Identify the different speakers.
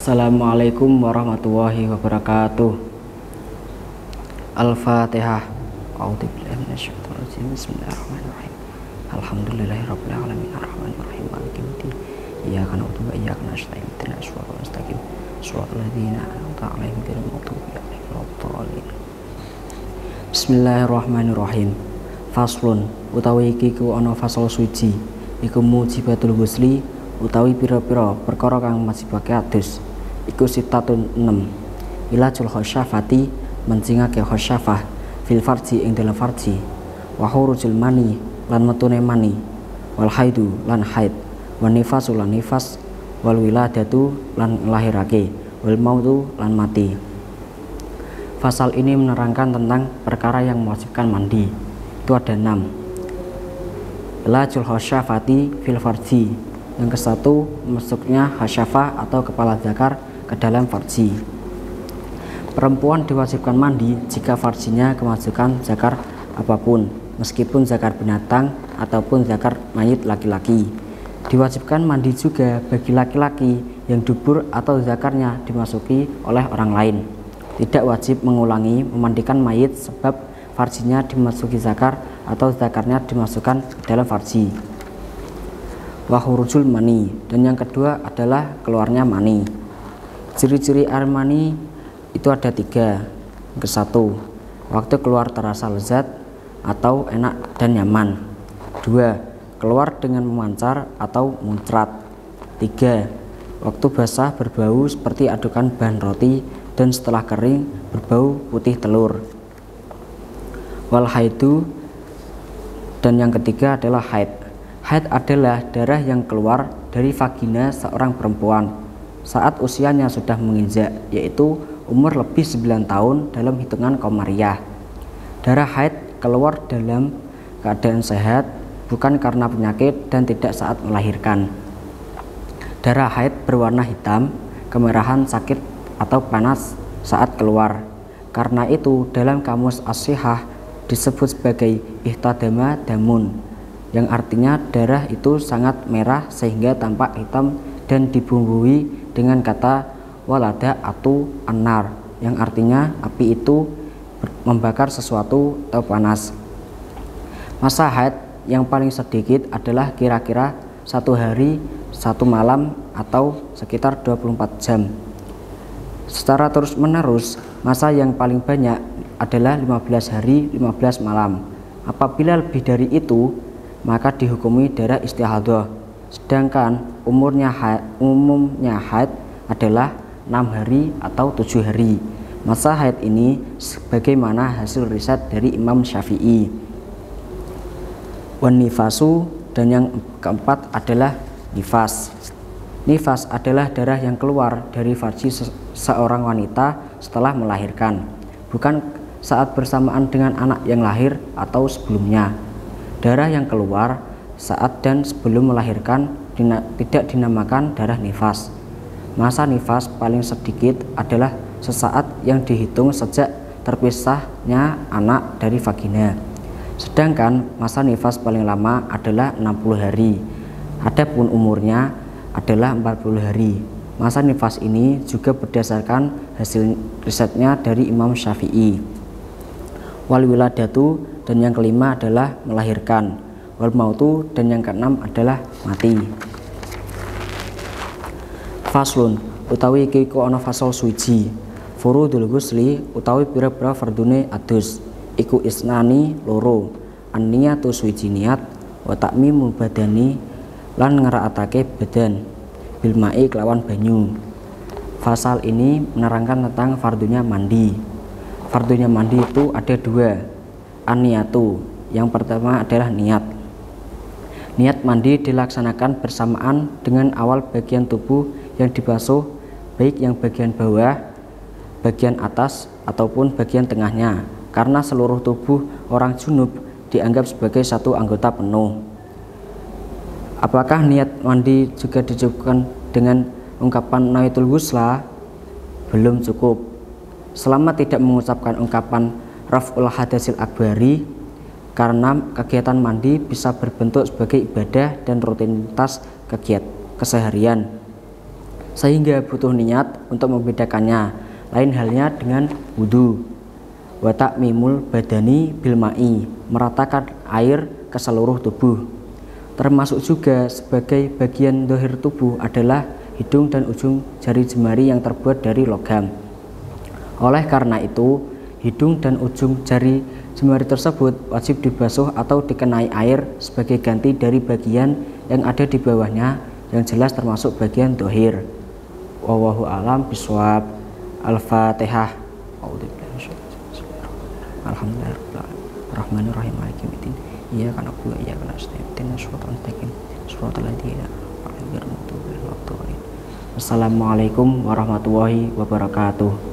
Speaker 1: Assalamualaikum warahmatullahi wabarakatuh. Al-Fatihah. A'udzubillahi minasyaitonir rajim. Bismillahirrahmanirrahim. Alhamdulillahirabbil alamin arrahmanirrahim maliki yaumiddin. Iyyaka na'budu wa iyyaka nasta'in. Ihdinas siratal mustaqim. Shiratal ladzina an'amta 'alaihim ghairil maghdubi 'alaihim waladdallin. Bismillahirrahmanirrahim. Faslun utawi iki ku ana fasal suci. Iku mujibatul ghusli utawi pira-pira perkara kang majibake adus. Iku sitatun 6. Ilajul khasyafati mencingake khasyafah fil farji ing dalam farji. Wa khurujul mani lan metune mani. Wal haidu lan haid. Wan nifasu lan nifas. Wal wiladatu lan lahirake. Wal mautu lan mati. Fasal ini menerangkan tentang perkara yang mewajibkan mandi. Itu ada 6. Ilajul khasyafati fil farji. Yang ke-1 masuknya khasyafah atau kepala zakar ke dalam farji. Perempuan diwajibkan mandi jika farjinya kemasukan zakar apapun, meskipun zakar binatang ataupun zakar mayit laki-laki. Diwajibkan mandi juga bagi laki-laki yang dubur atau zakarnya dimasuki oleh orang lain. Tidak wajib mengulangi memandikan mayit sebab farjinya dimasuki zakar atau zakarnya dimasukkan ke dalam farji. Wa khurujul mani, dan yang kedua adalah keluarnya mani. Ciri-ciri air mani itu ada 3. Yang ke-1, waktu keluar terasa lezat atau enak dan nyaman. 2, keluar dengan memancar atau muncrat. 3, waktu basah berbau seperti adukan bahan roti dan setelah kering berbau putih telur. Wal haidu, dan yang ketiga adalah haid. Haid adalah darah yang keluar dari vagina seorang perempuan saat usianya sudah menginjak, yaitu umur lebih 9 tahun dalam hitungan komariah. Darah haid keluar dalam keadaan sehat, bukan karena penyakit dan tidak saat melahirkan. Darah haid berwarna hitam, kemerahan, sakit atau panas saat keluar. Karena itu dalam kamus as-sihah disebut sebagai ihtadama damun, yang artinya darah itu sangat merah sehingga tampak hitam dan dibumbui dengan kata walada atau anar, yang artinya api itu membakar sesuatu atau panas. Masa haid yang paling sedikit adalah kira-kira 1 hari 1 malam atau sekitar 24 jam. Secara terus menerus, masa yang paling banyak adalah 15 hari 15 malam. Apabila lebih dari itu, maka dihukumi darah istihadah. Sedangkan umumnya haid adalah 6 hari atau 7 hari. Masa haid ini sebagaimana hasil riset dari Imam Syafi'i. Wan nifasu, dan yang keempat adalah nifas. Nifas adalah darah yang keluar dari farji seorang wanita setelah melahirkan, bukan saat bersamaan dengan anak yang lahir atau sebelumnya. Darah yang keluar saat dan sebelum melahirkan tidak dinamakan darah nifas. Masa nifas paling sedikit adalah sesaat yang dihitung sejak terpisahnya anak dari vagina. Sedangkan masa nifas paling lama adalah 60 hari. Adapun umurnya adalah 40 hari. Masa nifas ini juga berdasarkan hasil risetnya dari Imam Syafi'i. Wal wiladatu, dan yang kelima adalah melahirkan. Wal mautu, dan yang keenam adalah mati. Faslun utawi iki ku ana fasal suci. Furudul ghusli utawi pira-pira fardune adus. Iku isnani loro. An-niyatu suci niat, wa ta'mimul badani lan ngeraatake badan bil ma'i kelawan banyu. Fasal ini menerangkan tentang fardunya mandi. Fardunya mandi itu ada 2. An-niyatu, yang pertama adalah niat. Niat mandi dilaksanakan bersamaan dengan awal bagian tubuh yang dibasuh, baik yang bagian bawah, bagian atas ataupun bagian tengahnya, karena seluruh tubuh orang junub dianggap sebagai satu anggota penuh. Apakah niat mandi juga dicukupkan dengan ungkapan nawaitul ghusla? Belum cukup. Selama tidak mengucapkan ungkapan raf'ul hadasil akbari, karena kegiatan mandi bisa berbentuk sebagai ibadah dan rutinitas kegiatan keseharian. sehingga butuh niat untuk membedakannya. Lain halnya dengan wudhu. Wa ta'mimul badani bil ma'i, meratakan air ke seluruh tubuh. Termasuk juga sebagai bagian zahir tubuh adalah hidung dan ujung jari jemari yang terbuat dari logam. Oleh karena itu, hidung dan ujung jari jemari tersebut wajib dibasuh atau dikenai air sebagai ganti dari bagian yang ada di bawahnya yang jelas termasuk bagian zahir. Wallahu a'lam bishawab. Al-Fatihah. Alhamdulillahirrahmanirrahim. Maliki yaumiddin. Iyyaka na'budu wa iyyaka nasta'in. Ihdinas siratal mustaqim. Siratal ladzina an'amta 'alaihim ghairil maghdubi 'alaihim waladdallin. Wassalamualaikum warahmatullahi wabarakatuh.